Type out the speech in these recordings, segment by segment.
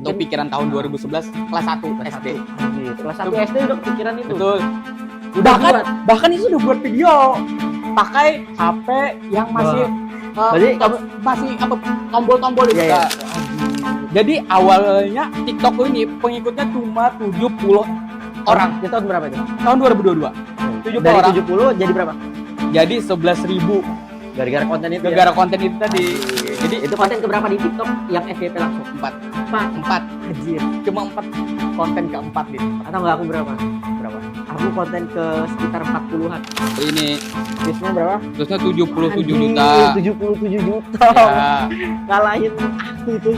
Itu pikiran tahun 2011 kelas 1 SD. Kelas 1 SD udah kepikiran itu. Betul. Bahkan itu udah buat video. Pakai HP yang masih Berarti masih apa tombol-tombol itu. Iya, iya. Jadi awalnya TikTok ini pengikutnya cuma 70 orang. Itu tahun berapa itu? Tahun 2022. 70 Dari orang. 70 jadi berapa? Jadi 11.000 Gara-gara konten itu. gara-gara konten itu tadi. Jadi Itu konten keberapa di TikTok yang FYP langsung? 4. Anjir. Cuma 4 konten keempat gitu. Atau enggak aku berapa? Berapa? Aku konten ke sekitar 40-an. Ini Viewsnya berapa? terusnya 77 juta. 77 juta. Ya, Ngalahin aku itu.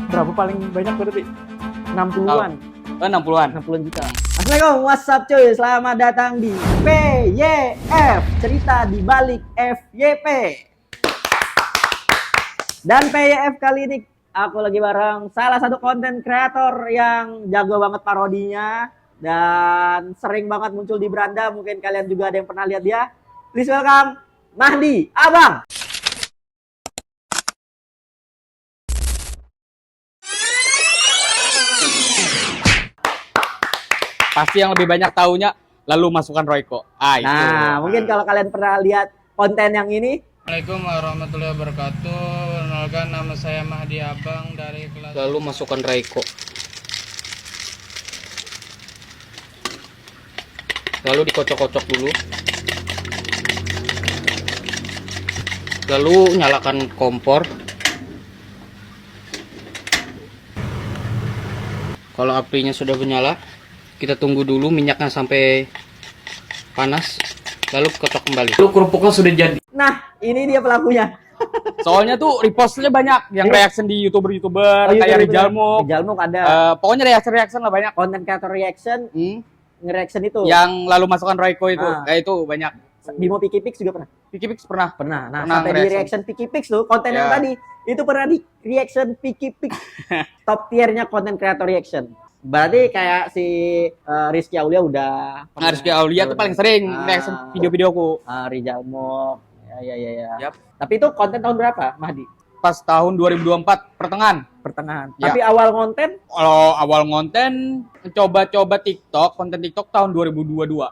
Berapa paling banyak berarti? 60-an. 60-an. 60 juta. Assalamualaikum, what's up cuy? Selamat datang di PYF, cerita di balik FYP. Dan PYF kali ini aku lagi bareng salah satu konten kreator yang jago banget parodinya dan sering banget muncul di beranda. Mungkin kalian juga ada yang pernah lihat dia. Please welcome Mahdi Abang. Pasti yang lebih banyak taunya lalu masukkan Royco. Itu. Nah, mungkin kalau kalian pernah lihat konten yang ini, Assalamualaikum warahmatullahi wabarakatuh. Perkenalkan, nama saya Mahdi Abang dari kelas. Lalu masukkan Royco. Lalu dikocok-kocok dulu. Lalu nyalakan kompor. Kalau apinya sudah menyala, kita tunggu dulu minyaknya sampai panas. Lalu kocok kembali. Lalu kerupuknya sudah jadi. nah ini dia pelakunya. Soalnya tuh repostnya banyak yang reaction di YouTuber-YouTuber kayak YouTuber, Rijalmuk. Rijalmuk ada. Pokoknya reaction lah banyak. Konten kreator reaction, nge-reaction itu. Yang lalu masukkan Royco itu. Ah. Kayak itu banyak. Bimo Piki Pix juga pernah. Piki Pix pernah. Pernah. Nah, Pernah sampai di nge-reaction. reaction Piki Pix tuh, konten yang Ya. tadi itu pernah di reaction Piki Pix. Top tiernya konten kreator reaction. Berarti kayak si Rizky Aulia udah. Nah, Rizky Aulia tuh paling sering Ah. reaction video-videoku. Rijalmuk. Ya. Yap. Tapi itu konten tahun berapa, Mahdi? Pas tahun 2024 pertengahan. Pertengahan. Ya. Tapi awal konten Kalau awal konten coba-coba TikTok, konten TikTok tahun 2022.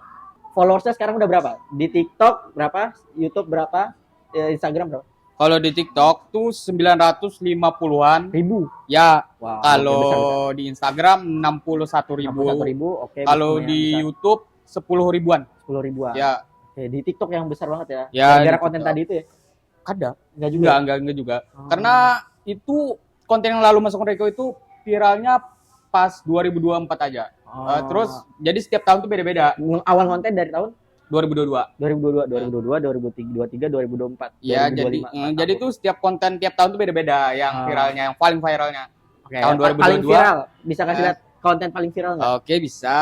followersnya sekarang udah berapa? Di TikTok berapa? YouTube berapa? Instagram berapa? Kalau di TikTok tuh 950-an. Ribu. Ya, Wow. kalau besar. di Instagram 61.000. 61.000, oke. Kalau yang di besar. YouTube 10 ribuan. 10 ribuan. Ya, Oke, di TikTok yang besar banget ya. Ya, Gara-gara di konten TikTok. tadi itu ya. ada. Enggak juga. Enggak juga. Oh. Karena itu konten yang lalu masuk Royco itu viralnya pas 2024 aja. Oh. Terus jadi setiap tahun tuh beda-beda. Awal konten dari tahun 2022. 2022, 2023, 2024, Ya, 2025. jadi tuh setiap konten tiap tahun tuh beda-beda yang viralnya, yang paling viralnya. Oke, tahun paling 2022. viral. Bisa kasih Ya. lihat konten paling viral nggak? Oke, bisa.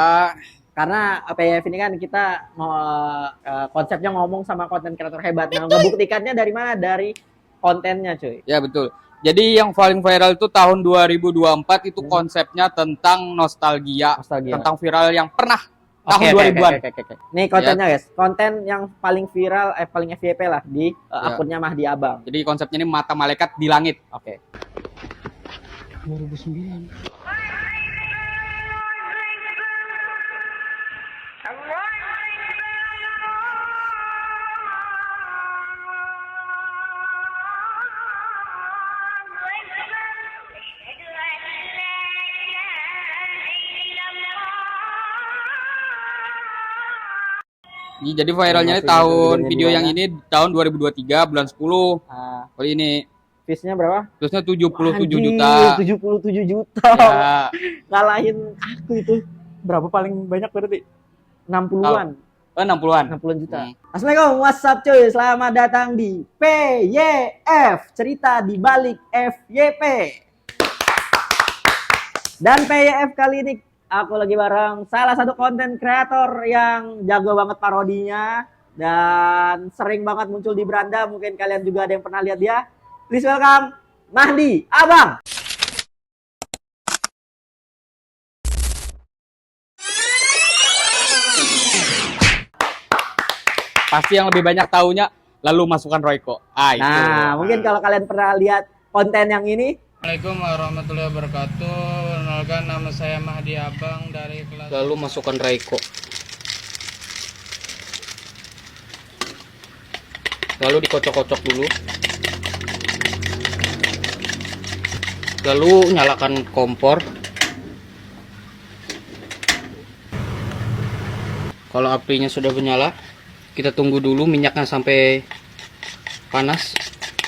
Karena PYF ini kan kita konsepnya ngomong sama konten kreator hebat. Nah, ngebuktikannya dari mana? Dari kontennya, cuy. Ya, betul. Jadi yang paling viral itu tahun 2024 itu konsepnya tentang nostalgia, Nostalgia. tentang viral yang pernah tahun Oke, 2000-an. oke. Nih kontennya guys, konten yang paling viral, paling FYP lah di akunnya Mahdi Abang. Jadi konsepnya ini mata malaikat di langit. Oke. 2009. Jadi viralnya ini tahun video yang ini tahun 2023 bulan 10. Nah, Kali ini viewsnya berapa? terusnya 77 Anjir, juta. 77 juta. Ya, Ngalahin aku itu. Berapa paling banyak berarti? 60-an. 60-an. 60 juta. Hmm. Assalamualaikum, what's up cuy? Selamat datang di PYF, cerita di balik FYP. Dan PYF kali ini aku lagi bareng salah satu konten kreator yang jago banget parodinya dan sering banget muncul di beranda. Mungkin kalian juga ada yang pernah lihat dia. Please welcome Mahdi Abang. Pasti yang lebih banyak taunya lalu masukkan Royco. Itu. Nah, mungkin kalau kalian pernah lihat konten yang ini, Assalamualaikum warahmatullahi wabarakatuh. Perkenalkan, nama saya Mahdi Abang dari kelas. Lalu masukkan Raiko. Lalu dikocok-kocok dulu. Lalu nyalakan kompor. Kalau apinya sudah menyala, kita tunggu dulu minyaknya sampai panas.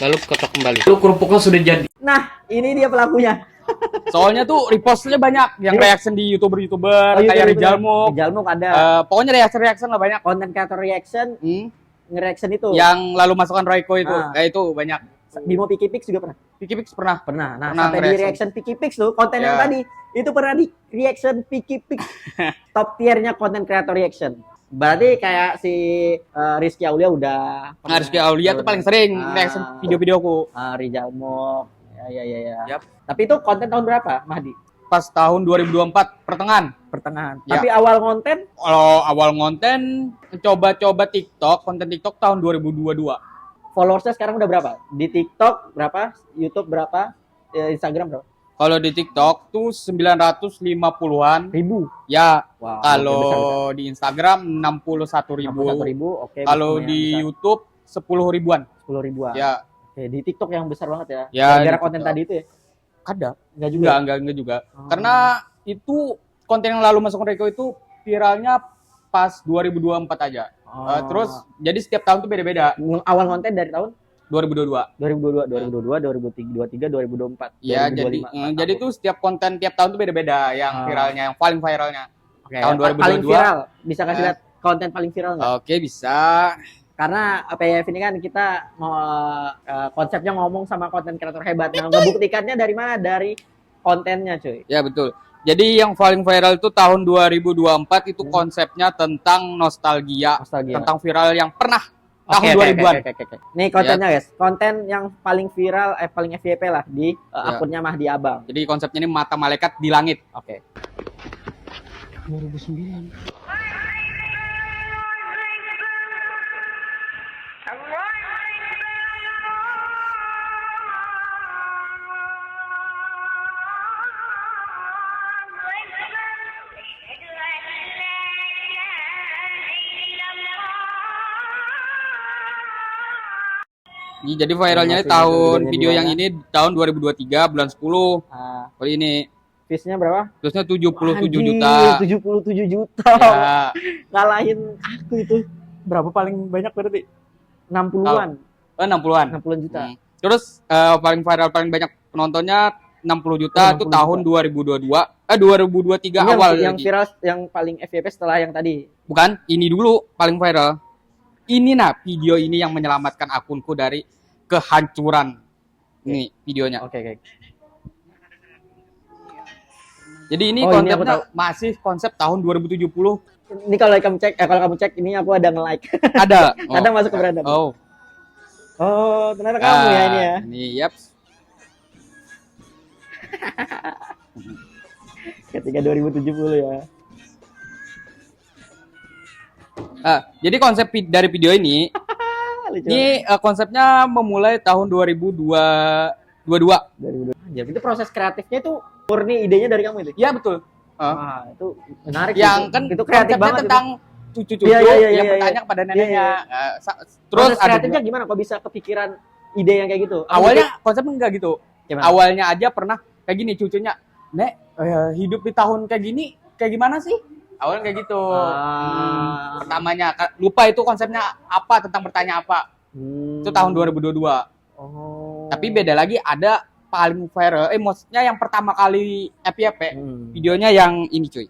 Lalu kocok kembali. Lalu kerupuknya sudah jadi. Nah, ini dia pelakunya. Soalnya tuh repostnya banyak yang Iya. reaction di youtuber Oh, kayak YouTuber. Rijalmuk. Rijalmuk ada. Pokoknya reaction lah banyak. Content creator reaction, nge-reaction itu. Yang lalu masukkan Raiko itu, Ah. kayak itu banyak. Bimo Piki Pix juga pernah. Pikipik pernah. Pernah. Nah, Pernah sampai di nge-reaction. reaction Piki Pix tuh, konten yang Ya. tadi itu pernah di reaction Piki Pix. Top tiernya content creator reaction. Berarti kayak si Rizky Aulia udah Nah, Rizky Aulia tuh paling sering Ah. reaction video-videoku. Rijalmok. Ya. Yap. Tapi itu konten tahun berapa, Mahdi? Pas tahun 2024 pertengahan. Pertengahan. Ya. Tapi awal konten Kalau awal konten coba-coba TikTok, konten TikTok tahun 2022. followersnya sekarang udah berapa? Di TikTok berapa? YouTube berapa? Instagram berapa? Kalau di TikTok tuh 950-an. Ribu. Ya, Wow. kalau besar. di Instagram 61.000. 61.000, oke. Kalau Bismillah, di besar. YouTube 10 ribuan. 10 ribuan. Ya, Oke, di TikTok yang besar banget ya. Ya, Gara-gara di konten TikTok. tadi itu ya? ada. Enggak juga. Enggak juga. Oh. Karena itu konten yang lalu masuk Reko itu viralnya pas 2024 aja. Oh. Terus jadi setiap tahun tuh beda-beda. Awal konten dari tahun 2022. 2022, 2023, 2024, Iya, 2025. jadi tuh setiap konten tiap tahun tuh beda-beda yang viralnya, yang paling viralnya. Oke, tahun paling 2022. viral. Bisa kasih Eh. lihat konten paling viral nggak? Oke, bisa. Karena APF ini kan kita konsepnya ngomong sama konten kreator hebat. Nah, ngebuktikannya dari mana? Dari kontennya, cuy. Ya, betul. Jadi yang paling viral itu tahun 2024 itu konsepnya tentang nostalgia, Nostalgia. tentang viral yang pernah tahun Oke, 2000-an. oke. Nih kontennya guys, konten yang paling viral, paling FYP lah di Ya. akunnya Mahdi Abang. Jadi konsepnya ini mata malaikat di langit. Oke. 2009. Jadi viralnya ini Masih tahun videonya video di yang mana? ini tahun 2023 bulan 10. Nah, Kali ini viewsnya berapa? terusnya 77 Anjir, juta. 77 juta. Ya, Ngalahin aku itu. berapa paling banyak berarti? 60-an. 60-an. 60 juta. Terus paling viral paling banyak penontonnya 60 juta itu 60 tahun 2022 2023 Ini awal yang lagi. viral yang paling FYP setelah yang tadi. Bukan, ini dulu paling viral. Ini video ini yang menyelamatkan akunku dari kehancuran. Ini videonya. Oke. Jadi ini Oh, ini aku konsepnya masih konsep tahun 2070. Ini kalau kamu cek ini aku ada nge-like. Ada. Kadang masuk ke beranda. Oh. Oh, ternyata kamu ya ini ya. Ini, yap. Ketika 2070 ya. Jadi konsep dari video ini, Lucu. ini konsepnya memulai tahun 2022. 2020. Anjir, itu proses kreatifnya itu murni idenya dari kamu itu. Ya betul. Wah, itu menarik. Yang itu. kan itu kreatif konsepnya banget tentang cucu-cucu Iya, yang iya. bertanya kepada neneknya. Terus Terus ada kreatifnya gimana kok bisa kepikiran ide yang kayak gitu? awalnya konsepnya enggak gitu. Gimana? Awalnya aja pernah kayak gini cucunya, "Nek, hidup di tahun kayak gini kayak gimana sih?" Awalnya kayak gitu. Pertamanya lupa itu konsepnya apa, tentang bertanya apa. Itu tahun 2022. Oh. Tapi beda lagi, ada paling viral, maksudnya yang pertama kali FYP, videonya yang ini cuy.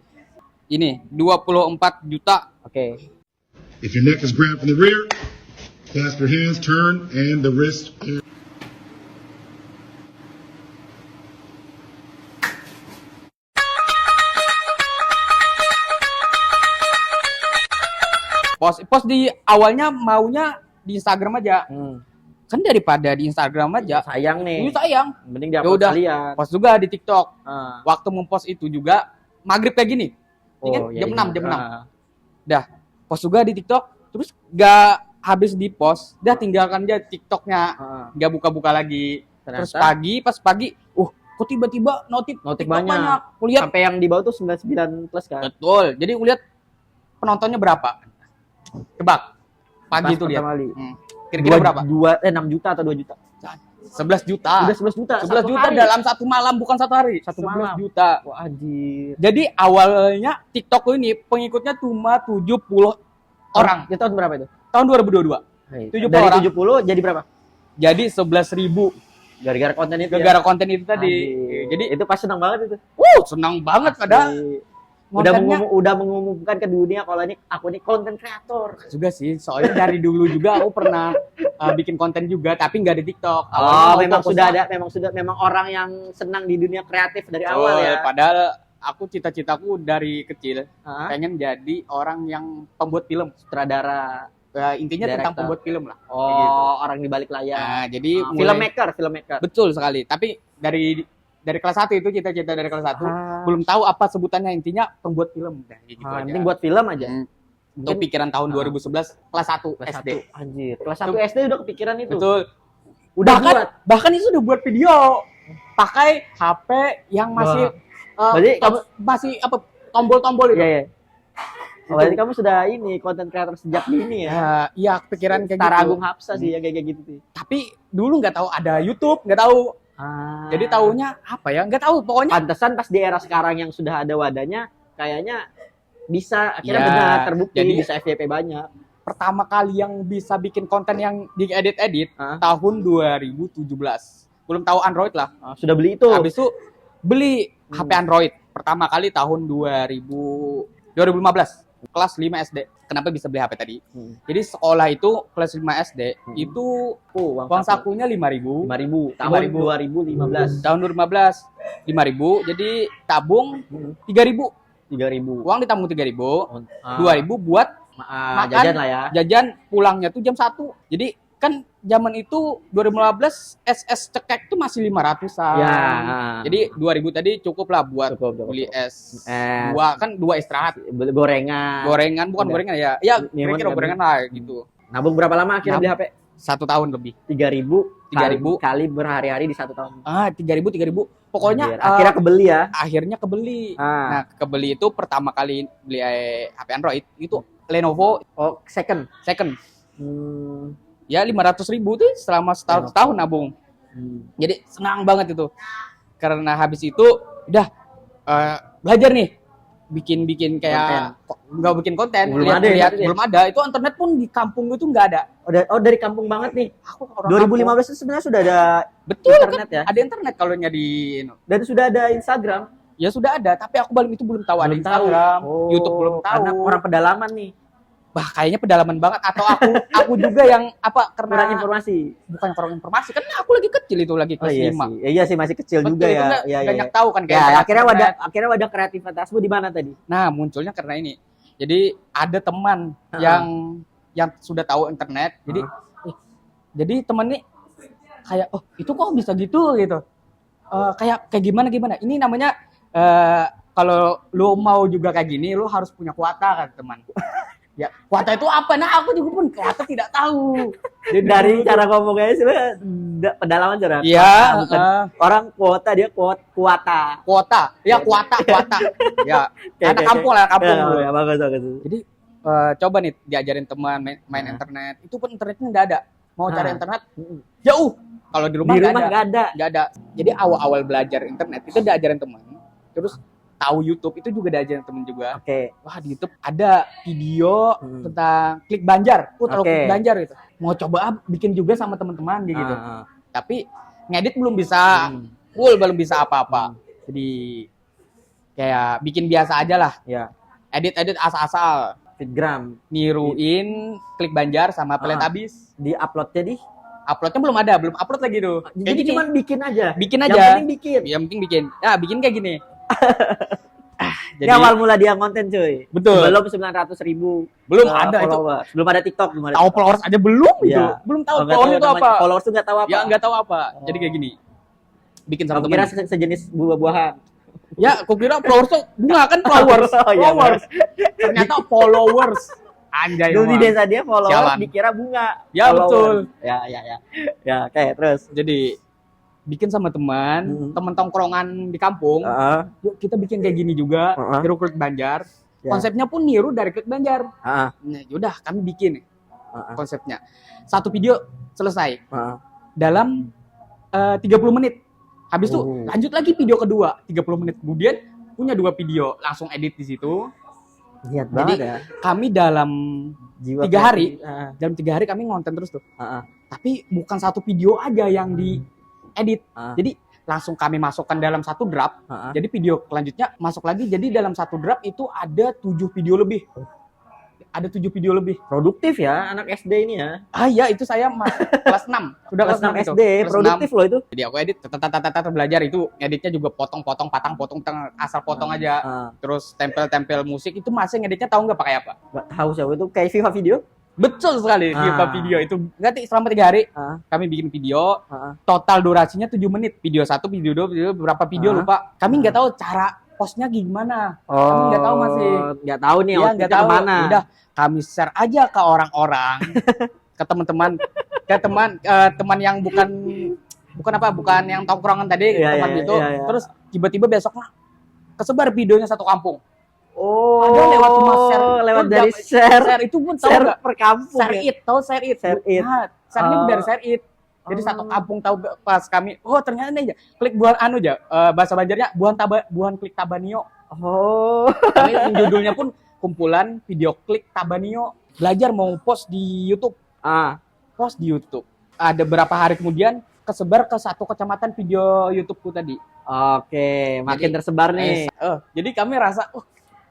Ini 24 juta. Oke. If your neck is grabbed from the rear, clasp your hands, turn, and the wrist. Post di awalnya maunya di Instagram aja. Kan daripada di Instagram aja, Sayang nih. ini sayang. Mending Ya diupload udah. kalian. Post juga di TikTok. Ah. Waktu mempost itu juga maghrib kayak gini. Ingat? iya, jam iya. 6, jam 6. Ah. Dah, post juga di TikTok, terus gak habis di post, dah tinggalkan aja TikToknya, Ah. gak buka-buka lagi. Terus Ternyata pas pagi, kok tiba-tiba notif Notif TikTok banyak. Kulihat Sampai yang di bawah tuh 99 plus kan. betul. Jadi kulihat penontonnya berapa? Tebak. Pagi Pas itu dia. pertama kali. Kira-kira berapa? 6 juta atau 2 juta? 11 juta. Udah 11 juta. 11 satu juta hari. dalam satu malam, bukan satu hari. Satu 11 malam. juta. Wah, anjir. Jadi awalnya TikTok ini pengikutnya cuma 70 orang. Ya tahun berapa itu? Tahun 2022. 70 Dari orang. 70 jadi berapa? Jadi 11.000 Gara-gara konten itu. gara-gara konten itu tadi. Anjir. Jadi itu pas senang banget itu. senang banget pada Asli. kontennya. Udah mengumumkan ke dunia kalau ini aku ini konten kreator. Juga sih, soalnya dari dulu juga aku pernah bikin konten juga, tapi nggak di TikTok. Oh, mau memang fokusnya- memang orang yang senang di dunia kreatif dari Betul, awal ya. Padahal aku cita-citaku dari kecil Hah? pengen jadi orang yang pembuat film. Sutradara. Intinya tentang Director. pembuat film lah. Oh, Kayak gitu. orang di balik layar. Nah, jadi mulai- Filmmaker. betul sekali. Tapi dari kelas 1 itu cita-cita dari kelas 1 Ah. belum tahu apa sebutannya, intinya pembuat film. Nah, kayak gitu Ah, aja. yang penting buat film aja. Itu pikiran tahun 2011 kelas 1 Kelas SD. 1. Anjir. Kelas 1 SD udah kepikiran itu. Betul. Udah bahkan, buat. bahkan itu udah buat video pakai HP yang masih Berarti masih apa tombol-tombol itu. Iya, iya. Oh, berarti kamu sudah ini konten kreator sejak dini ya. Iya, kepikiran kayak Tara gitu. Agung Hapsa sih yang kayak gitu sih. Tapi dulu nggak tahu ada YouTube, nggak tahu. Ah. Jadi tahunya apa ya? Nggak tahu. Pokoknya pantesan pas di era sekarang yang sudah ada wadahnya kayaknya bisa akhirnya Ya, benar terbukti jadi bisa FYP banyak. pertama kali yang bisa bikin konten yang diedit-edit Hah? tahun 2017. Belum tahu Android lah. Ah, sudah beli itu. Habis itu beli HP Android pertama kali tahun 2015 kelas 5 SD. Kenapa bisa beli HP tadi? Jadi sekolah itu kelas 5 SD itu uang sakunya 5.000. 5.000 tahun 5.000. 2015. Tahun 2015 5.000. Jadi tabung 3.000. 3.000. Uang ditabung 3.000. Ah, 2.000 buat makan, jajan lah ya. jajan pulangnya tuh jam 1. Jadi kan zaman itu 2015 SS cekek tuh masih 500-an. Ya. Jadi 2.000 tadi cukup lah buat Cukup. beli es. Es. Dua istirahat. Beli gorengan. Gorengan bukan Udah. gorengan ya. Ya Minuman kira-kira kan? gorengan lah gitu. Nabung berapa lama akhirnya beli HP? 1 tahun lebih. 3.000 3.000. kali berhari-hari di 1 tahun. 3.000. Pokoknya Anjir. Akhirnya kebeli ya. akhirnya kebeli. Ah. Nah, kebeli itu pertama kali beli HP Android itu Lenovo Oh, second. second. Hmm. Ya 500.000 tuh selama setahun nabung. Jadi senang banget itu. Karena habis itu udah belajar nih bikin kayak nggak bikin konten, Belum lihat ada ya, tapi ya? belum ada. Itu internet pun di kampung itu nggak ada. Oh, dari kampung banget nih. Aku orang 2015 itu sebenarnya sudah ada kampung. Betul internet kan? ya. Ada internet kalau nya di Dan sudah ada Instagram. ya sudah ada, tapi aku belum tahu ada Belum tahu. Instagram, Oh, YouTube belum tahu. Karena orang pedalaman nih. Bah, kayaknya pedalaman banget atau aku juga yang apa Kurang karena informasi. bukan kurang informasi kan aku lagi kecil itu lagi Oh kelas iya 5. sih. Iya sih masih kecil Betul, juga itu ya. nggak Iya, iya. banyak tahu kan kayak Ya, internet. akhirnya wadah kreativitasmu di mana tadi? Nah, munculnya karena ini. Jadi ada teman yang sudah tahu internet. Jadi jadi teman nih kayak itu kok bisa gitu. Kayak gimana? Ini namanya kalau lu mau juga kayak gini lu harus punya kuota kan, teman. Ya, kuota itu apa? Nah, aku juga pun kuota tidak tahu. Jadi Dari dulu cara ngomongnya sih pedalaman cara. Iya, Bukan orang kuota dia kuota. kuota. Ya, kuota. Ya, anak kampung lah, kampung dulu. Ya, bagus. Jadi coba nih diajarin teman main internet. Itu pun internetnya nggak ada. Mau cari internet jauh. Kalau di rumah Di nggak rumah ada. nggak ada. Jadi awal-awal belajar internet itu diajarin teman. Terus tahu YouTube itu juga diajarin teman juga. Oke. Wah, di YouTube ada video tentang klik Banjar. Tahu Oke. klik Banjar itu. Mau coba bikin juga sama teman-teman gitu. Tapi ngedit belum bisa. Full belum bisa apa-apa. Jadi kayak bikin biasa aja lah. Ya. Edit asal-asal. Fitgram Niruin klik Banjar sama Teletubbies. di uploadnya di. Uploadnya belum upload lagi tuh. Kayak Jadi gini. cuma bikin aja. Bikin Yang aja. penting bikin. Yang penting bikin. Nah, bikin kayak gini. Ini awal mula dia konten cuy. Betul. Belum 900.000. Belum ada itu. followers. Belum ada TikTok, belum ada. Tahu followers aja belum itu. Iya. Belum tahu Oh, nggak followers itu namanya- apa. Followers tuh nggak tahu apa. Ya nggak tahu apa. Jadi kayak gini. Bikin sama Aku kira teman. sejenis buah-buahan. Ya, aku kira followers tuh bunga kan flowers. Oh, iya, Flowers. Ternyata followers. Anjay. Dulu di emang. desa dia followers Sialan. dikira bunga. Ya, Followers. betul. Ya, oke, terus. Jadi bikin sama teman, teman tongkrongan di kampung. Yuk kita bikin kayak gini juga, niru Klik Banjar. Ya. Konsepnya pun niru dari Klik Banjar. Nah, yaudah kami bikin konsepnya. Satu video selesai dalam 30 menit. Habis itu lanjut lagi video kedua 30 menit kemudian punya 2 video langsung edit di situ. Niat Jadi banget ya. kami dalam Jiwa 3 hari, kreatif. dalam 3 hari kami ngonten terus tuh. Tapi bukan satu video aja yang diedit. Jadi langsung kami masukkan dalam satu draft. Jadi video selanjutnya masuk lagi. Jadi dalam satu draft itu ada 7 video lebih. Ada 7 video lebih. Produktif ya anak SD ini ya. Iya, itu saya masuk kelas 6. Sudah Kelas 6 itu. SD, Kelas produktif 6. loh itu. Jadi aku edit, belajar itu editnya juga potong-potong, patang-potong, asal potong aja. Terus tempel-tempel musik itu masih ngeditnya tahu nggak pakai apa? Nggak tahu siapa itu, kayak Viva Video. Betul sekali, Viva Video itu. Ganti selama 3 hari kami bikin video. Total durasinya 7 menit. Video 1, video 2, video berapa video lupa. Kami nggak tahu cara postnya gimana. Kami nggak tahu masih. Nggak tahu nih Iya, nggak tahu. kemana. Udah kami share aja ke orang-orang, ke teman-teman, teman yang bukan yang tongkrongan tadi, teman gitu. Terus tiba-tiba besoknya kesebar videonya satu kampung. Ada lewat cuma share, lewat dari share itu pun tahu share nggak? per kampung. Share ya? it, tahu share it. Share it. Nah, share-nya dari share it. Jadi satu kampung tahu pas kami, oh ternyata ini aja. Klik buan anu aja, bahasa Banjarnya buan klik tabanio. Kami judulnya pun kumpulan video Klik Tabanio. Belajar mau post di YouTube. Post di YouTube. Ada berapa hari kemudian kesebar ke satu kecamatan video YouTubeku tadi. Oke, makin tersebar nih. Jadi kami rasa,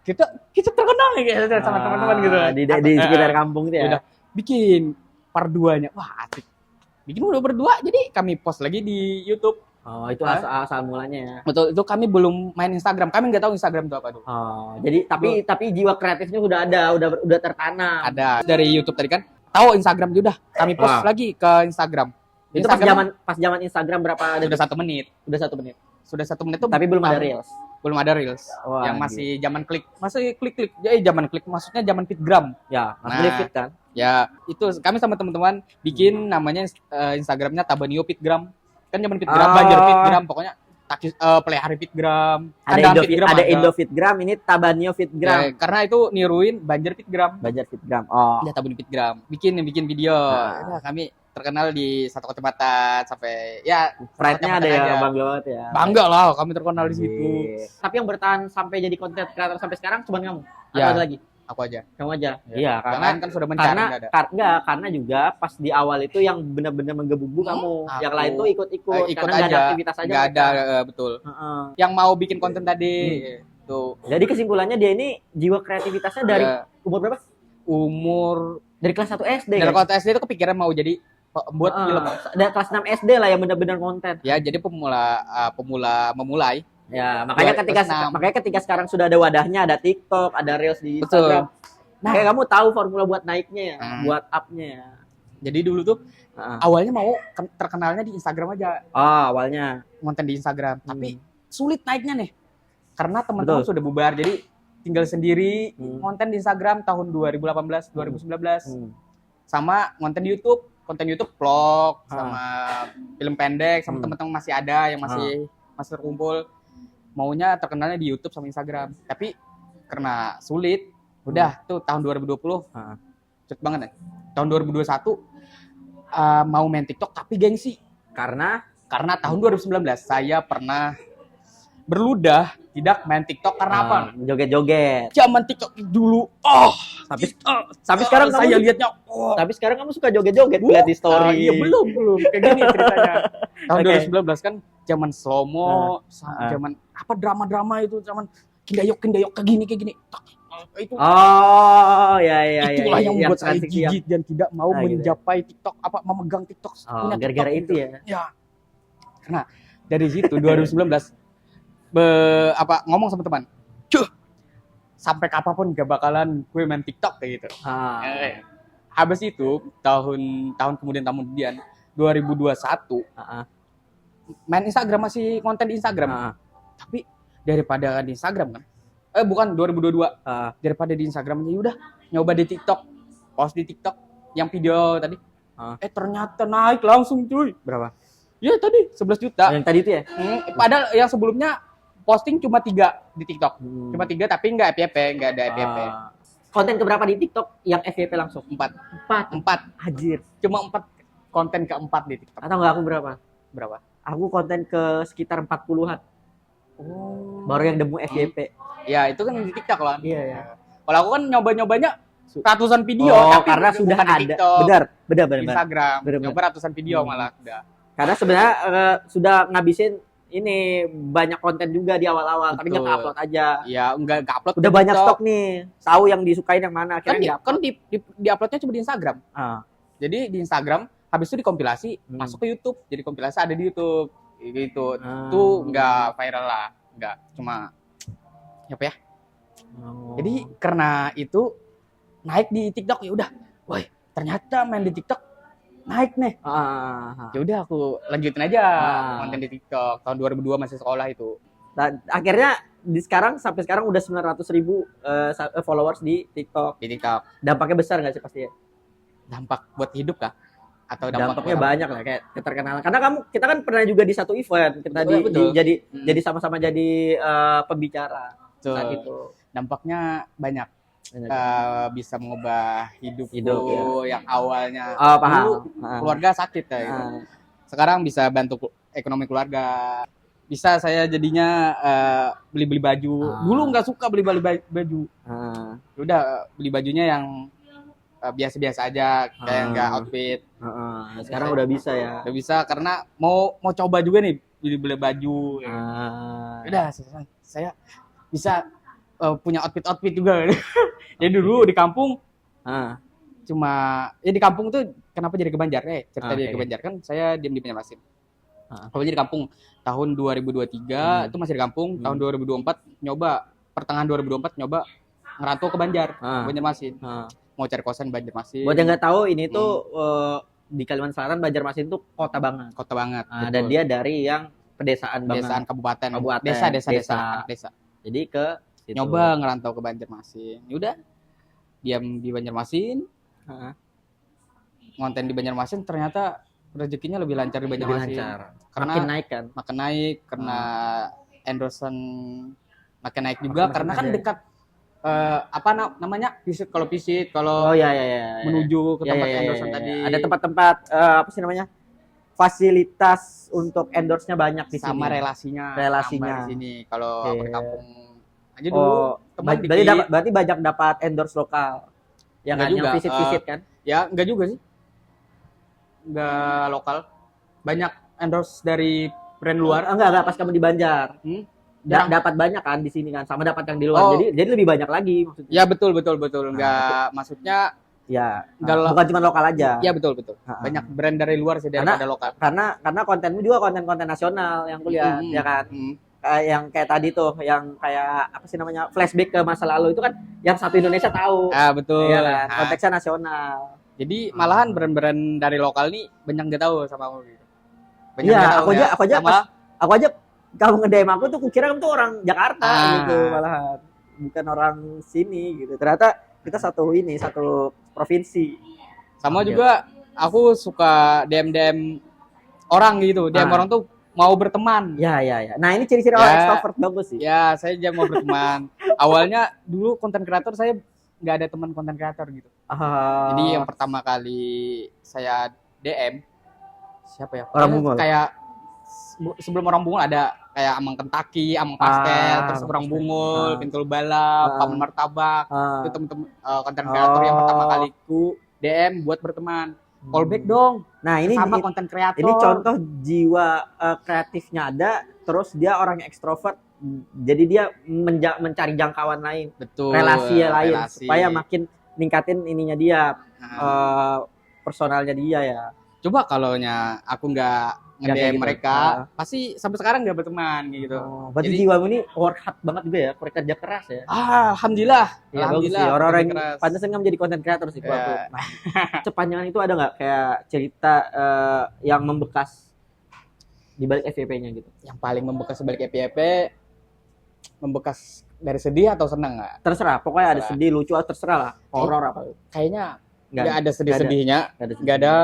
kita terkenal nih kayak sama teman-teman gitu. Di sekitar kampung itu ya. Udah bikin part 2-nya. Wah, asik. Bikin udah berdua, jadi kami post lagi di YouTube. Itu asal mulanya ya. Betul, itu kami belum main Instagram. Kami nggak tahu Instagram itu apa tuh. Jadi tapi jiwa kreatifnya udah ada, udah tertanam. Ada dari YouTube tadi kan. Tahu Instagram udah. Kami post lagi ke Instagram. Itu pas zaman Instagram berapa detik? Sudah 1 menit. Udah 1 menit. Sudah 1 menit tuh. Tapi belum ada reels. Belum ada reels. Wah, yang masih zaman klik. Masih klik-klik. Jadi zaman klik maksudnya zaman fitgram. Ya, masih fit kan. Ya, itu kami sama teman-teman bikin namanya Instagramnya Tabanio Fitgram. Kan zaman Fitgram, Banjar Fitgram, pokoknya pelihara Fitgram. Ada Indo Fitgram, ini Tabanio Fitgram. Ya, karena itu niruin Banjar Fitgram. Banjar Fitgram. Ya, Tabanio Fitgram. Bikin video. Ya, kami terkenal di satu kecamatan sampai ya pride-nya ada ya, bangga banget ya. Bangga lah kami terkenal di situ. Tapi yang bertahan sampai jadi konten kreator sampai sekarang cuma kamu. Ya. Ada lagi? Aku aja. Kamu aja. Iya, karena kan sudah mencari karena juga pas di awal itu yang benar-benar menggebu-gebu kamu. Yang lain tuh ikut ikut karena aja. nggak ada aktivitas aja. Nggak ada, betul. Yang mau bikin konten tadi tuh. Jadi kesimpulannya dia ini jiwa kreativitasnya dari umur berapa? Dari kelas 1 SD. Dari kelas SD itu kepikiran mau jadi buat film. Dari kelas 6 SD lah yang benar-benar konten. Ya, jadi memulai. Ya, makanya ketika sekarang sudah ada wadahnya, ada TikTok, ada Reels di Instagram. Nah, kayak kamu tahu formula buat naiknya ya, buat up-nya ya. Jadi dulu tuh awalnya mau terkenalnya di Instagram aja. Awalnya konten di Instagram, tapi sulit naiknya nih. Karena teman-teman sudah bubar, jadi tinggal sendiri konten di Instagram tahun 2018, 2019. Sama konten di YouTube, vlog sama film pendek sama teman-teman masih ada yang masih terkumpul. Maunya terkenalnya di YouTube sama Instagram, tapi karena sulit, udah tuh tahun 2020, cepet banget ya. Tahun 2021 mau main TikTok tapi gengsi. Karena tahun 2019 saya pernah berludah tidak main TikTok karena apa? Joget-joget. Zaman TikTok dulu, tapi sekarang saya lihatnya, tapi sekarang kamu suka joget-joget lihat di story. Iya belum kayak gini ceritanya. Tahun 2019 kan zaman slow-mo, zaman apa drama-drama itu, zaman kindayok kayak gini. Itu. Itulah yang membuat saya gigit dan tidak mau mencapai TikTok, memegang TikTok. Gara-gara itu ya. Ya. Karena dari situ 2019 ngomong sama teman, sampai kapanpun gak bakalan gue main TikTok kayak gitu. Habis itu tahun kemudian 2021 main Instagram, masih konten di Instagram. Tapi daripada di Instagram kan, bukan 2022, daripada di Instagram aja udah nyoba di TikTok, post di TikTok yang video tadi. Ternyata naik langsung cuy. Berapa? Iya tadi 11 juta. Yang tadi itu ya? Padahal yang sebelumnya posting cuma 3 di TikTok. Hmm. Cuma 3 tapi nggak FYP, nggak ada FYP. Konten keberapa di TikTok yang FYP langsung? 4. 4. Anjir. Cuma 4 konten keempat di TikTok. Atau enggak aku berapa? Berapa? Aku konten ke sekitar 40-an. Oh. Baru yang demo FYP. Ya itu kan di TikTok lah. Iya ya. Kalau aku kan nyoba-nyobanya ratusan video Oh, tapi karena sudah bukan di ada. TikTok, Benar. Instagram. Benar. Nyoba ratusan video malah udah. Karena sebenarnya sudah ngabisin ini banyak konten juga di awal-awal, tapi nggak Betul. upload aja. Ya enggak upload. Udah ke banyak TikTok. stok nih. Tahu yang disukain yang mana, Kan akhirnya di uploadnya cuma di Instagram. Ah. Jadi di Instagram habis itu dikompilasi masuk ke YouTube. Jadi kompilasi ada di YouTube gitu. Itu enggak viral lah, enggak cuma apa ya? Oh. Jadi karena itu naik di TikTok ya udah. Woi, ternyata main di TikTok naik nih. Ya udah aku lanjutin aja konten di TikTok. Tahun 2002 masih sekolah itu. Dan akhirnya sampai sekarang udah 900.000 followers di TikTok. Di TikTok. Dampaknya besar nggak sih pasti ya? Dampak buat hidup kah? Atau Dampaknya buat apa? banyak lah kayak keterkenalan. Karena kita kan pernah juga di satu event, kita Betul. jadi sama-sama jadi pembicara saat Tuh. itu. Dampaknya banyak. Bisa mengubah hidupku Hidup, yang awalnya Oh, paham. dulu keluarga sakit ya gitu. Sekarang bisa bantu ekonomi keluarga. Bisa saya jadinya beli-beli baju. Dulu nggak suka beli-beli baju. Udah beli bajunya yang biasa-biasa aja kayak nggak outfit. Sekarang udah bisa ya. Udah bisa karena mau coba juga nih beli baju. Udah saya bisa punya outfit juga. Jadi dulu di kampung cuma ya di kampung tuh kenapa jadi ke Banjar? Cerita jadi ke Banjar kan saya diam di Banjarmasin. Kalau jadi kampung tahun 2023 itu masih di kampung, tahun 2024 nyoba pertengahan 2024 nyoba ngerantau ke Banjar, Banjarmasin. Mau cari kosan Banjarmasin. Buat yang nggak tahu ini tuh di Kalimantan Selatan Banjarmasin tuh kota banget. Kota banget. Dan dia dari yang pedesaan banget. Desaan kabupaten. Desa. Desa. Jadi ke situ. Nyoba ngerantau ke Banjarmasin. Yaudah. Diam di Banjarmasin. Ngonten di Banjarmasin ternyata rezekinya lebih lancar di Banjarmasin. Karena makin naik kan. Makin naik karena endorsement makin naik juga karena kan dekat namanya visit kalau iya. menuju ke tempat Iya. endorsement tadi. Ada tempat-tempat apa sih namanya? Fasilitas untuk endorse-nya banyak di sama sini. relasinya Relasinya. di sini kalau Oke. di kampung aja dulu teman berarti banyak dapat endorse lokal. Ya Enggak kan yang juga, visit-visit kan. ya enggak juga sih, enggak lokal, banyak endorse dari brand luar. Enggak pas kamu di Banjar. Jarang. Dapat banyak kan di sini kan, sama dapat yang di luar. Jadi lebih banyak lagi maksudnya. Ya betul. Enggak maksudnya Ya, enggak bukan cuma lokal aja. ya betul. Banyak brand dari luar sih daripada lokal. Karena kontenmu juga konten-konten nasional yang kulihat, ya kan. Yang kayak tadi tuh, yang kayak apa sih namanya, flashback ke masa lalu itu kan yang satu Indonesia tahu. Betul. Ya kan, konteksnya nasional. Jadi malahan brand-brand dari lokal nih banyak nggak tahu sama aku gitu. Iya, aku aja kamu nge-DM aku tuh kukira kamu tuh orang Jakarta gitu malahan. Bukan orang sini gitu. Ternyata kita satu provinsi. Sama juga aku suka DM orang gitu. DM orang tuh mau berteman. Ya. Nah, ini ciri-ciri orang extrovert bagus sih. Ya, saya aja mau berteman. Awalnya dulu konten kreator saya nggak ada teman konten kreator gitu. Jadi yang pertama kali saya DM siapa ya? Orang Bungul. Kayak sebelum orang Bungul ada kayak Amang Kentaki, Amang Pastel, terus orang Bungul, Pintul Balap, Paman Martabak. Itu teman-teman konten kreator yang pertama kaliku DM buat berteman. Callback dong. Nah, ini sama konten kreator. Ini contoh jiwa kreatifnya ada, terus dia orang yang ekstrovert. Jadi dia mencari jangkauan lain, betul, relasi lain supaya makin ningkatin ininya dia, personalnya dia ya. Coba kalaunya aku nggak nge-DM mereka, pasti sampai sekarang nggak berteman gitu. Berarti jiwamu ini work hard banget juga ya, kerja keras ya. Alhamdulillah. Ya, alhamdulillah. Orang-orang pantesan nggak menjadi konten kreator sih. Nah, sepanjangan itu ada nggak kayak cerita yang membekas di balik FYP-nya gitu? Yang paling membekas di balik FYP, membekas dari sedih atau senang nggak? Terserah, pokoknya ada sedih, lucu, terserah lah. Horor apa? Kayaknya nggak ada sedih-sedihnya, nggak ada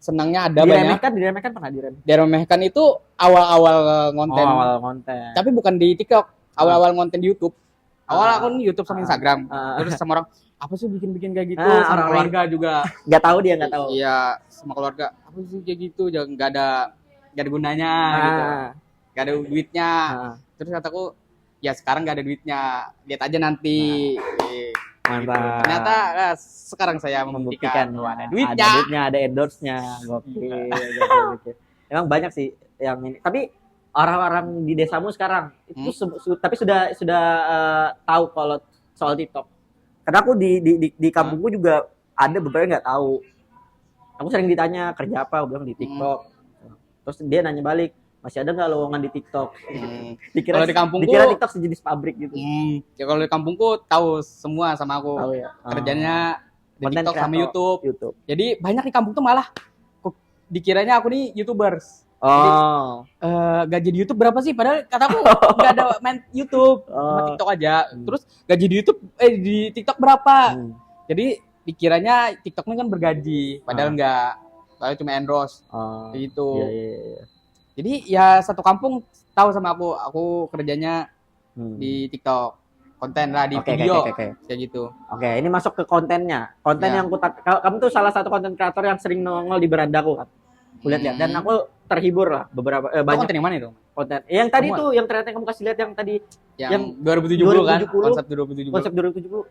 senangnya ada banyak. Diremehkan pernah diremehkan. Diremehkan itu awal-awal konten. Awal konten. Tapi bukan di TikTok, awal-awal konten di YouTube. Awal akun YouTube sama Instagram. Ah. Terus sama orang, apa sih bikin-bikin kayak gitu? Ah, Sama orang keluarga juga. Nggak tahu dia nggak tahu. Iya, sama keluarga. Apa sih kayak gitu? Jangan nggak ada gunanya gitu. Ah. Nggak ada duitnya. Ah. Terus kataku, ya sekarang nggak ada duitnya. Lihat aja nanti. Mantap. Ternyata sekarang saya membuktikan bahwa ada duitnya. Ada duitnya, ada endorse-nya. Gokil. Gokil. Emang banyak sih yang ini. Tapi orang-orang di desamu sekarang itu tapi sudah tahu kalau soal TikTok. Karena aku di kampungku juga ada beberapa yang nggak tahu. Aku sering ditanya kerja apa, aku bilang di TikTok. Terus dia nanya balik, masih ada nggak lowongan di TikTok? Kalau di kampungku, dikira TikTok sejenis pabrik gitu. Ya kalau di kampungku tahu semua sama aku. Tahu ya. Kerjanya di Content TikTok sama creator, YouTube. Jadi banyak di kampung tuh malah dikiranya aku nih YouTubers. Oh. Gaji di YouTube berapa sih? Padahal kataku nggak ada main YouTube, cuma TikTok aja. Terus gaji di YouTube di TikTok berapa? Jadi dikiranya TikTok ini kan bergaji, padahal nggak. Padahal cuma endorse. Gitu. Iya. Jadi ya satu kampung tahu sama aku kerjanya di TikTok, konten lah di video, kayak gitu. Oke, ini masuk ke kontennya. Konten yang kamu tuh salah satu konten kreator yang sering nongol di berandaku kan. Kulihat-lihat dan aku terhibur lah beberapa banyak konten yang mana itu? Konten. Yang tadi tuh yang ternyata kamu kasih lihat yang tadi yang 2070 kan, 2070, konsep 2070. Konsep 2070.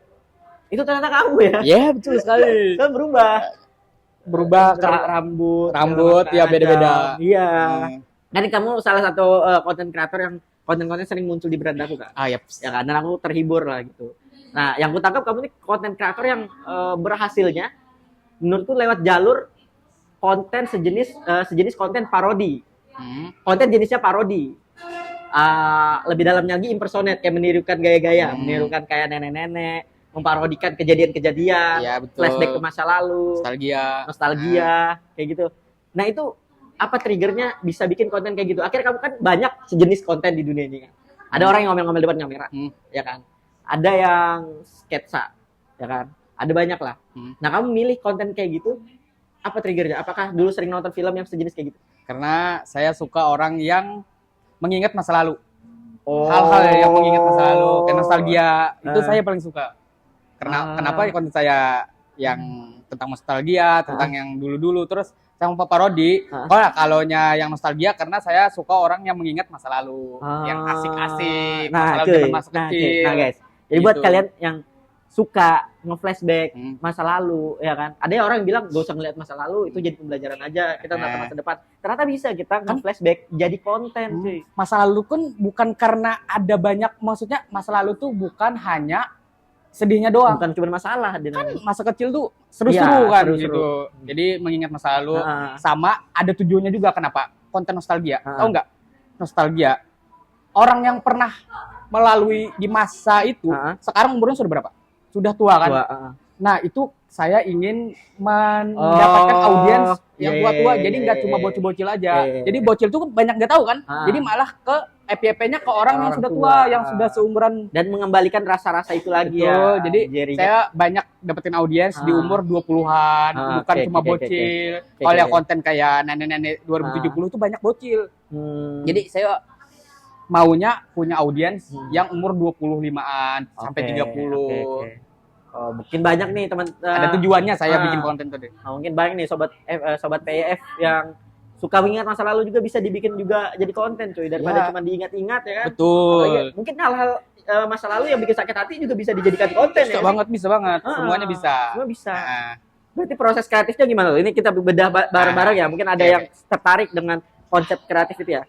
Itu ternyata kamu ya? Iya, betul sekali. Kan berubah rambut ya beda-beda. Iya. Kan kamu salah satu konten kreator yang konten-konten sering muncul di berandaku kan. Yep. Ya kan, dan aku terhibur lah gitu. Nah, yang ku tangkap kamu nih konten kreator yang berhasilnya menurutku lewat jalur konten sejenis konten parodi. Konten jenisnya parodi. Lebih dalamnya lagi impersonate, kayak menirukan gaya-gaya, menirukan kayak nenek-nenek, memparodikan kejadian-kejadian, ya, flashback ke masa lalu, nostalgia, kayak gitu. Nah, itu apa triggernya bisa bikin konten kayak gitu? Akhirnya kamu kan banyak sejenis konten di dunia ini kan. Ada orang yang ngomel-ngomel depan kamera, ya kan? Ada yang sketsa, ya kan? Ada banyak lah. Nah, kamu milih konten kayak gitu, apa triggernya? Apakah dulu sering nonton film yang sejenis kayak gitu? Karena saya suka orang yang mengingat masa lalu. Hal-hal yang mengingat masa lalu, kayak nostalgia, itu saya paling suka. Kenapa konten saya yang tentang nostalgia, tentang yang dulu-dulu, terus saya mau parodi. Kalaunya yang nostalgia karena saya suka orang yang mengingat masa lalu, yang asik-asik, masa kecil. Nah, guys. Jadi gitu. Buat kalian yang suka nge-flashback masa lalu, ya kan? Ada yang orang yang bilang gak usah ngeliat masa lalu, itu jadi pembelajaran aja, kita nonton masa depan. Ternyata bisa kita nge-flashback jadi konten, cuy. Masa lalu kan bukan karena ada banyak, maksudnya masa lalu tuh bukan hanya sedihnya doang. Bukan cuma masalah. Kan masa kecil tuh seru-seru kan seru-seru. gitu. Jadi mengingat masa lalu sama ada tujuannya juga kenapa? Konten nostalgia. Tahu nggak? Nostalgia. Orang yang pernah melalui di masa itu sekarang umurnya sudah berapa? Sudah tua kan? Nah, itu saya ingin mendapatkan audiens yang tua-tua. Jadi nggak cuma bocil-bocil aja. Jadi bocil tuh banyak nggak tahu kan? Jadi malah ke FYP-nya ke orang yang sudah tua, yang sudah seumuran, dan mengembalikan rasa-rasa itu lagi. Betul. Jadi saya banyak dapetin audiens di umur 20-an, bukan cuma bocil. Kalau yang konten kayak nenek-nenek 2070 itu banyak bocil. Jadi saya maunya punya audiens yang umur 25-an sampai 30. Mungkin banyak nih teman. Ada tujuannya saya bikin konten tadi. Mungkin banyak nih sobat PIF yang suka mengingat masa lalu juga bisa dibikin juga jadi konten, cuy, daripada cuma diingat-ingat, ya kan? Betul. Mungkin hal-hal masa lalu yang bikin sakit hati juga bisa dijadikan konten. Bisa banget. Semuanya bisa. Semua bisa. Berarti proses kreatifnya gimana loh? Ini kita bedah bareng-bareng ya. Mungkin ada yang tertarik dengan konsep kreatif itu ya.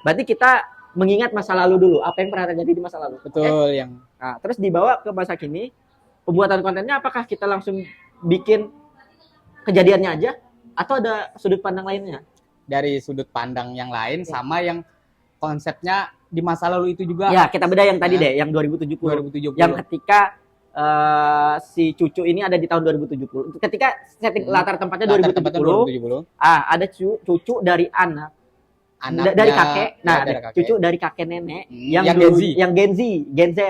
Berarti kita mengingat masa lalu dulu, apa yang pernah terjadi di masa lalu. Betul, Nah, terus dibawa ke masa kini, pembuatan kontennya apakah kita langsung bikin kejadiannya aja atau ada sudut pandang lainnya? Dari sudut pandang yang lain sama yang konsepnya di masa lalu itu juga. Ya, kita beda yang tadi deh, yang 2070. Yang ketika si cucu ini ada di tahun 2070. Ketika setting latar tempatnya 2070. Ada cucu dari dari kakek. Nah, cucu dari kakek nenek yang Gen Z.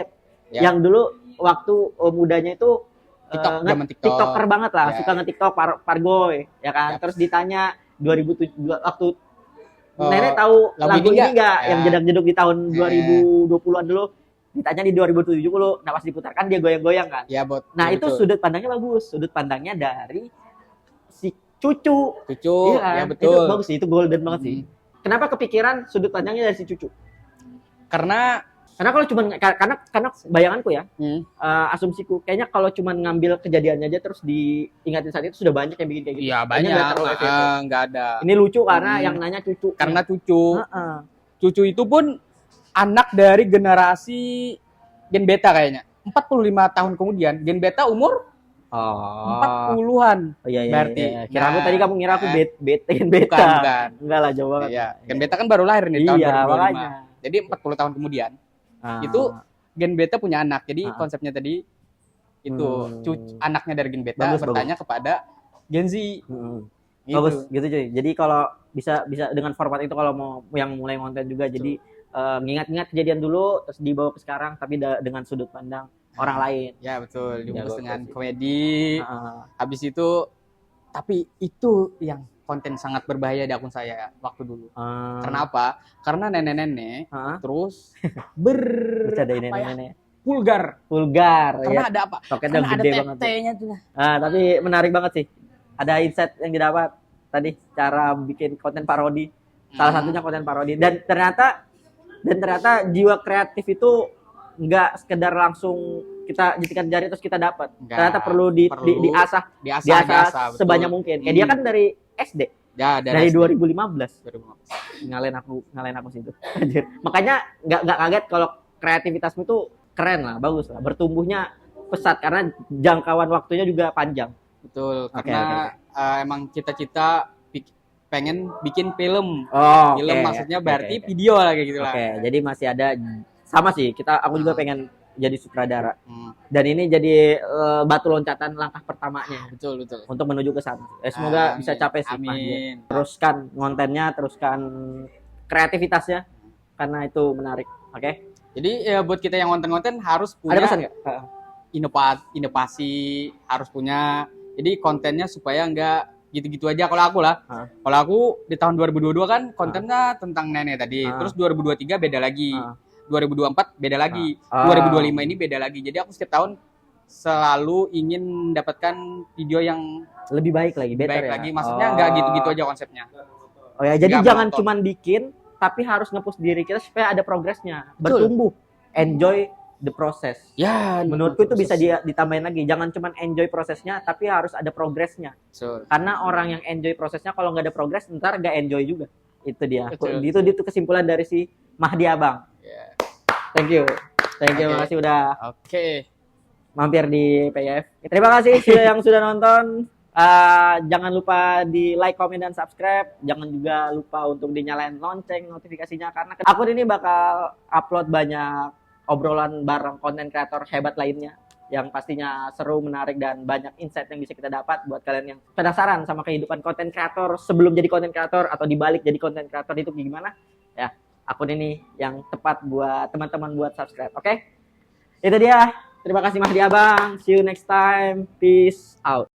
Yang dulu waktu mudanya itu TikTok, nge- zaman TikTok. TikToker banget lah, Ya. suka nge-TikTok Pargoy, ya kan. Yap. Terus ditanya 2007 waktu Oh, Nenek tahu lagu lagu ini ini nggak? nggak Ya. yang jedak-jeduk di tahun 2020-an dulu? Ditanya di 2070, nah pas diputarkan dia goyang-goyang kan. Ya, bot. Nah, itu betul. sudut pandangnya bagus. Sudut pandangnya dari si cucu. Cucu, Iya kan? ya Itu betul. bagus sih, itu golden banget sih. Kenapa kepikiran sudut pandangnya dari si cucu? Karena Karena kalau cuma karena bayanganku ya, hmm, asumsiku kayaknya kalau cuma ngambil kejadiannya aja terus diingatin saat itu sudah banyak yang bikin kayak gitu. iya Kayaknya banyak, nggak terlalu efektif. nggak ada. Ini lucu karena Hmm. yang nanya cucu. Karena cucu. Heeh. Cucu itu pun anak dari generasi Gen Beta kayaknya. 45 tahun kemudian, Gen Beta umur Oh. 40-an. Oh iya iya. Berarti. Iya. Kira aku Nah, tadi kamu ngira aku nah. beta. Bukan. Enggak lah, jauh banget. Iya, Gen Beta kan baru lahir nih tahun Iya, 2025. makanya. Jadi 40 tahun kemudian Ah. itu Gen Beta punya anak. Jadi Ah. konsepnya tadi itu Hmm. anaknya dari Gen Beta Bagus, bertanya kepada Gen Z. Mm-mm. Gitu. Bagus gitu cuy. Jadi kalau bisa dengan format itu kalau mau yang mulai konten juga jadi ngingat-ngingat kejadian dulu terus dibawa ke sekarang tapi dengan sudut pandang orang lain. Ya betul, dibungkus Jago dengan sih. komedi. Ah. Habis itu tapi itu yang konten sangat berbahaya di akun saya waktu dulu. Ah. Karena apa? Karena nenek-nenek Ah. terus Bercandain apa ya, nenek-nenek. vulgar. Vulgar Karena ya. ada apa? Toketnya Karena ada gede banget. tuh. tetenya tuh. Ah, tapi menarik banget sih. Ada insight yang didapat tadi cara bikin konten parodi. Salah satunya konten parodi dan ternyata jiwa kreatif itu nggak sekedar langsung kita jentikan jari terus kita dapat. Nggak, Ternyata perlu diasah diasah, sebanyak betul. mungkin. Kayak dia kan dari SD, Ya, dari SD. 2015. 2015. Ngalain aku situ. Anjir. Makanya nggak kaget kalau kreativitasmu tuh keren lah, bagus lah. Bertumbuhnya pesat karena jangkauan waktunya juga panjang. Betul, Oke, karena emang cita-cita pengen bikin film. Oh, Film oke. maksudnya Oke, berarti oke. video lah kayak gitu lah. Oke, jadi masih ada sama sih. Aku juga pengen jadi sutradara. Hmm, Dan ini jadi batu loncatan langkah pertamanya betul, betul. untuk menuju ke sana. Semoga Amin. bisa capai sih. Mas. Amin. Teruskan kontennya, teruskan kreativitasnya karena itu menarik. Oke. Jadi ya buat kita yang konten-konten harus Ada punya pesan nggak? inovasi, harus punya. Jadi kontennya supaya nggak gitu-gitu aja kalau aku lah. Ah. Kalau aku di tahun 2022 kan kontennya tentang nenek tadi. Ah. Terus 2023 beda lagi. Ah. 2024 beda lagi. Ah. 2025 ini beda lagi. Jadi aku setiap tahun selalu ingin mendapatkan video yang Lebih baik lagi, better baik ya. lagi. Maksudnya nggak gitu-gitu aja konsepnya. Oh ya, jadi Nggak jangan monoton. cuman bikin tapi harus nge-push diri kita supaya ada progresnya, Betul. bertumbuh. Enjoy the process. Ya, Menurutku itu bisa ditambahin lagi. Jangan cuman enjoy prosesnya, tapi harus ada progresnya. Betul. Karena orang yang enjoy prosesnya, kalau nggak ada progres, ntar nggak enjoy juga. Itu dia. Betul. Itu kesimpulan dari si Mahdi Abang. Ya. Thank you. Oke. Makasih udah Oke. mampir di PIF. Terima kasih yang sudah nonton. Jangan lupa di like, comment, dan subscribe. Jangan juga lupa untuk dinyalain lonceng notifikasinya karena akun ini bakal upload banyak obrolan bareng konten kreator hebat lainnya yang pastinya seru, menarik, dan banyak insight yang bisa kita dapat buat kalian yang penasaran sama kehidupan konten kreator sebelum jadi konten kreator atau dibalik jadi konten kreator itu gimana. Ya, akun ini yang tepat buat teman-teman buat subscribe. Oke? Itu dia. Terima kasih Mahdi Abang. See you next time. Peace out.